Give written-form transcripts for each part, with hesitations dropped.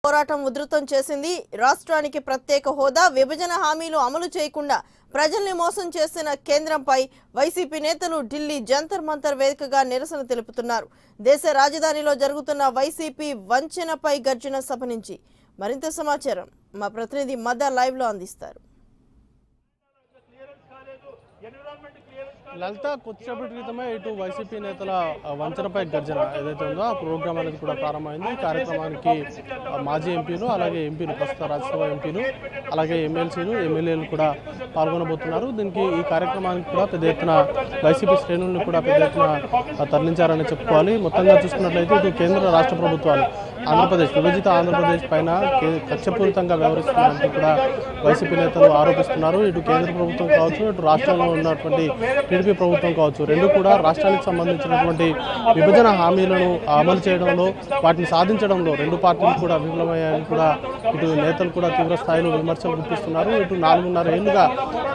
పోరాటం ఉధృతం చేసింది. రాష్ట్రానికి ప్రత్యేక హోదా, విభజన హామీలు అమలు చేయకుండా ప్రజల్ని మోసం చేసిన కేంద్రంపై వైసీపీ నేతలు ఢిల్లీ జంతర్ మంతర్ వేదికగా నిరసన తెలుపుతున్నారు. దేశ రాజధానిలో జరుగుతున్న వైసీపీ వంచనపై గర్జన సభ నుంచి మరింత సమాచారం మా ప్రతినిధి మదర్ లైవ్ లో అందిస్తారు. లలిత కొద్దిసేపటి క్రితమే ఇటు వైసీపీ నేతల వంచనపై గర్జన ఏదైతే ఉందో ఆ ప్రోగ్రాం అనేది కూడా ప్రారంభమైంది. ఈ కార్యక్రమానికి మాజీ ఎంపీలు, అలాగే ఎంపీలు, ప్రస్తుత రాజ్యసభ ఎంపీలు, అలాగే ఎమ్మెల్సీలు, ఎమ్మెల్యేలు కూడా పాల్గొనబోతున్నారు. దీనికి ఈ కార్యక్రమానికి కూడా పెద్ద ఎత్తున వైసీపీ శ్రేణులను కూడా పెద్ద ఎత్తున తరలించారని చెప్పుకోవాలి. మొత్తంగా చూసుకున్నట్లయితే ఇటు కేంద్ర రాష్ట్ర ప్రభుత్వాలు ఆంధ్రప్రదేశ్, విభజిత ఆంధ్రప్రదేశ్ పైన కక్షపూరితంగా వ్యవహరిస్తున్నట్టు కూడా వైసీపీ నేతలు ఆరోపిస్తున్నారు. ఇటు కేంద్ర ప్రభుత్వం కావచ్చు, ఇటు రాష్ట్రంలో ఉన్నటువంటి టీడీపీ ప్రభుత్వం కావచ్చు, రెండు కూడా రాష్ట్రానికి సంబంధించినటువంటి విభజన హామీలను అమలు చేయడంలో, వాటిని సాధించడంలో రెండు పార్టీలు కూడా విఫలమయ్యాయని కూడా ఇటు నేతలు కూడా తీవ్ర స్థాయిలో విమర్శలు గుర్తిస్తున్నారు. ఇటు 4.5 ఏళ్లుగా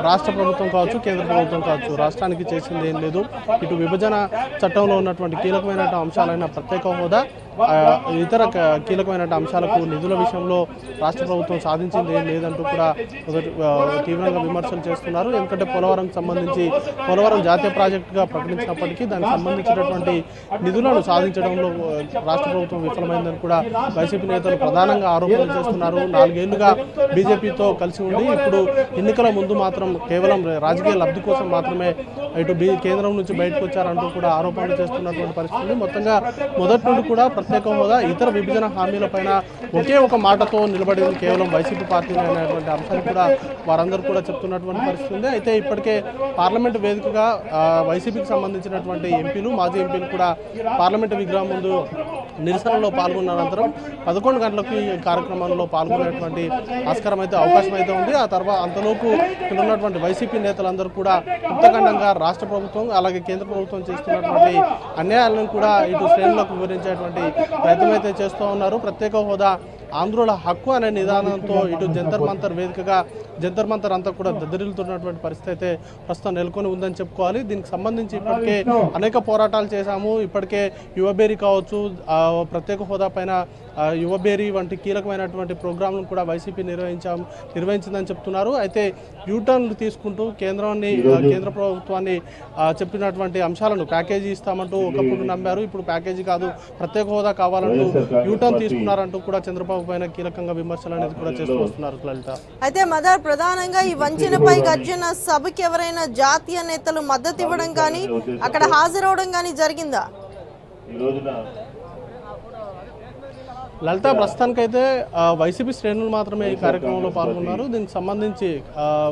రాష్ట్ర ప్రభుత్వం కావచ్చు, కేంద్ర ప్రభుత్వం కావచ్చు, రాష్ట్రానికి చేసింది ఏం లేదు. ఇటు విభజన చట్టంలో ఉన్నటువంటి కీలకమైన అంశాలైన ప్రత్యేక హోదా, ఇతర కీలకమైన అంశాలకు నిధుల విషయంలో రాష్ట్ర ప్రభుత్వం సాధించింది ఏం లేదంటూ కూడా తీవ్రంగా విమర్శలు చేస్తున్నారు. ఎందుకంటే పోలవరంకి సంబంధించి పోలవరం జాతీయ ప్రాజెక్టుగా ప్రకటించినప్పటికీ దానికి సంబంధించినటువంటి నిధులను సాధించడంలో రాష్ట్ర ప్రభుత్వం విఫలమైందని కూడా వైసీపీ నేతలు ప్రధానంగా ఆరోపణలు చేస్తున్నారు. 4 ఏళ్లుగా బీజేపీతో కలిసి ఉండి ఇప్పుడు ఎన్నికల ముందు మాత్రం కేవలం రాజకీయ లబ్ధి కోసం మాత్రమే ఇటు కేంద్రం నుంచి బయటకు వచ్చారంటూ కూడా ఆరోపణలు చేస్తున్నటువంటి పరిస్థితి. మొత్తంగా మొదటి నుండి కూడా ప్రత్యేక హోదా, ఇతర విభజన హామీలపైన ఒకే ఒక మాటతో నిలబడింది కేవలం వైసీపీ పార్టీ అనేటువంటి అంశాన్ని కూడా వారందరూ కూడా చెప్తున్నటువంటి పరిస్థితి ఉంది. అయితే ఇప్పటికే పార్లమెంటు వేదికగా వైసీపీకి సంబంధించినటువంటి ఎంపీలు, మాజీ ఎంపీలు కూడా పార్లమెంటు విగ్రహం ముందు నిరసనలో పాల్గొన్న అనంతరం 11 గంటలకు ఈ కార్యక్రమంలో పాల్గొనేటువంటి ఆస్కారం అయితే అవకాశం అయితే ఉంది. ఆ తర్వాత అంతలోపు ఇక్కడ ఉన్నటువంటి వైసీపీ నేతలందరూ కూడా ఉత్తఖండంగా రాష్ట్ర ప్రభుత్వం అలాగే కేంద్ర ప్రభుత్వం చేస్తున్నటువంటి అన్యాయాలను కూడా ఇటు శ్రేణులకు వివరించేటువంటి ప్రయత్నం అయితే చేస్తూ ఉన్నారు. ప్రత్యేక హోదా ఆంధ్రుల హక్కు అనే నిదానంతో ఇటు జంతర్ మంతర్ వేదికగా జంతర్ మంతర్ అంతా కూడా దద్దరిల్లుతున్నటువంటి పరిస్థితి అయితే ప్రస్తుతం నెలకొని ఉందని చెప్పుకోవాలి. దీనికి సంబంధించి ఇప్పటికే అనేక పోరాటాలు చేశాము. ఇప్పటికే యువబేరీ కావచ్చు, ప్రత్యేక హోదా పైన యువబేరీ వంటి కీలకమైనటువంటి ప్రోగ్రాంలను కూడా వైసీపీ నిర్వహించిందని చెప్తున్నారు. అయితే యూటర్న్లు తీసుకుంటూ కేంద్ర ప్రభుత్వాన్ని చెప్పినటువంటి అంశాలను ప్యాకేజీ ఇస్తామంటూ ఒకప్పుడు నమ్మారు. ఇప్పుడు ప్యాకేజీ కాదు, ప్రత్యేక హోదా కావాలంటూ యూటర్న్ తీసుకున్నారంటూ కూడా చంద్రబాబు పైన కీలకంగా విమర్శలు అనేది కూడా చేస్తూ వస్తున్నారు. లలిత, అయితే మదర్ ప్రధానంగా ఈ వంచనపై గర్జన సభకి ఎవరైనా జాతీయ నేతలు మద్దతు ఇవ్వడం కానీ అక్కడ హాజరవడం కానీ జరిగిందా? లలిత, ప్రస్తుతానికైతే వైసీపీ శ్రేణులు మాత్రమే ఈ కార్యక్రమంలో పాల్గొన్నారు. దీనికి సంబంధించి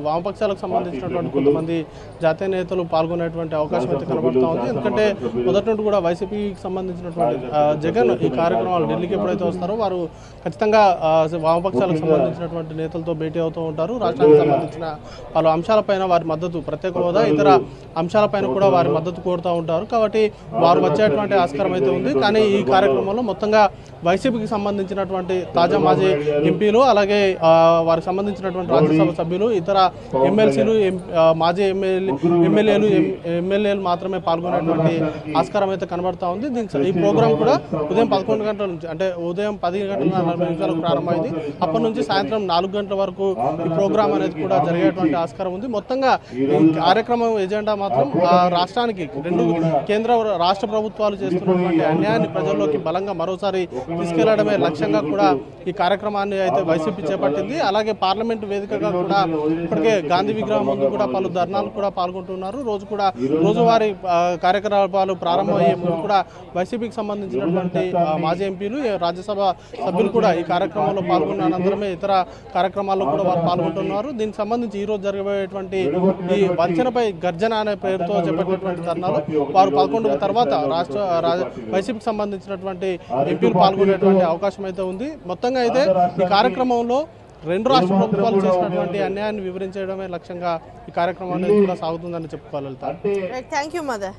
వామపక్షాలకు సంబంధించినటువంటి కొంతమంది జాతీయ నేతలు పాల్గొనేటువంటి అవకాశం అయితే కనబడుతూ ఉంది. ఎందుకంటే మొదటి నుండి కూడా వైసీపీకి సంబంధించినటువంటి జగన్ ఈ కార్యక్రమాలు ఢిల్లీకి ఎప్పుడైతే వస్తారో వారు ఖచ్చితంగా వామపక్షాలకు సంబంధించినటువంటి నేతలతో భేటీ అవుతూ ఉంటారు. రాష్ట్రానికి సంబంధించిన పలు అంశాలపైన వారి మద్దతు, ప్రత్యేక హోదా ఇతర అంశాలపైన కూడా వారి మద్దతు కోరుతూ ఉంటారు. కాబట్టి వారు వచ్చేటువంటి ఆస్కారం అయితే ఉంది. కానీ ఈ కార్యక్రమంలో మొత్తంగా వైసీపీకి సంబంధించినటువంటి తాజా మాజీ ఎంపీలు, అలాగే వారికి సంబంధించినటువంటి రాజ్యసభ సభ్యులు, ఇతర ఎమ్మెల్సీలు, మాజీ ఎమ్మెల్యేలు మాత్రమే పాల్గొనేటువంటి ఆస్కారం అయితే కనబడతా ఉంది. ఈ ప్రోగ్రాం కూడా ఉదయం 11 గంటల నుంచి, అంటే ఉదయం 10:40 ప్రారంభమైంది. అప్పటి నుంచి సాయంత్రం 4 గంటల వరకు ఈ ప్రోగ్రాం అనేది కూడా జరిగేటువంటి ఆస్కారం ఉంది. మొత్తంగా ఈ కార్యక్రమం ఎజెండా మాత్రం రాష్ట్రానికి రెండు కేంద్ర రాష్ట్ర ప్రభుత్వాలు చేస్తున్నటువంటి అన్యాయాన్ని ప్రజల్లోకి బలంగా మరోసారి తీసుకెళ్లడమే లక్ష్యంగా కూడా ఈ కార్యక్రమాన్ని అయితే వైసీపీ చేపట్టింది. అలాగే పార్లమెంటు వేదికగా కూడా ఇప్పటికే గాంధీ విగ్రహం ముందు కూడా పలు ధర్నాలు కూడా పాల్గొంటున్నారు. రోజువారీ కార్యకలాపాలు ప్రారంభమయ్యే ముందు కూడా వైసీపీకి సంబంధించినటువంటి మాజీ ఎంపీలు, రాజ్యసభ సభ్యులు కూడా ఈ కార్యక్రమంలో పాల్గొన్న అనంతరమే ఇతర కార్యక్రమాల్లో కూడా వారు పాల్గొంటున్నారు. దీనికి సంబంధించి ఈ రోజు జరగబోయేటువంటి ఈ వంచనపై గర్జన అనే పేరుతో చేపట్టినటువంటి ధర్నాలు వారు 11 తర్వాత వైసీపీకి సంబంధించినటువంటి ఎంపీలు పాల్గొనేటువంటి అవకాశం అయితే ఉంది. మొత్తంగా అయితే ఈ కార్యక్రమంలో రెండు రాష్ట్ర ప్రభుత్వాలు చేసినటువంటి అన్యాయాన్ని వివరించడమే లక్ష్యంగా ఈ కార్యక్రమం అనేది కూడా సాగుతుందని చెప్పుకోవాలి. Thank you mother.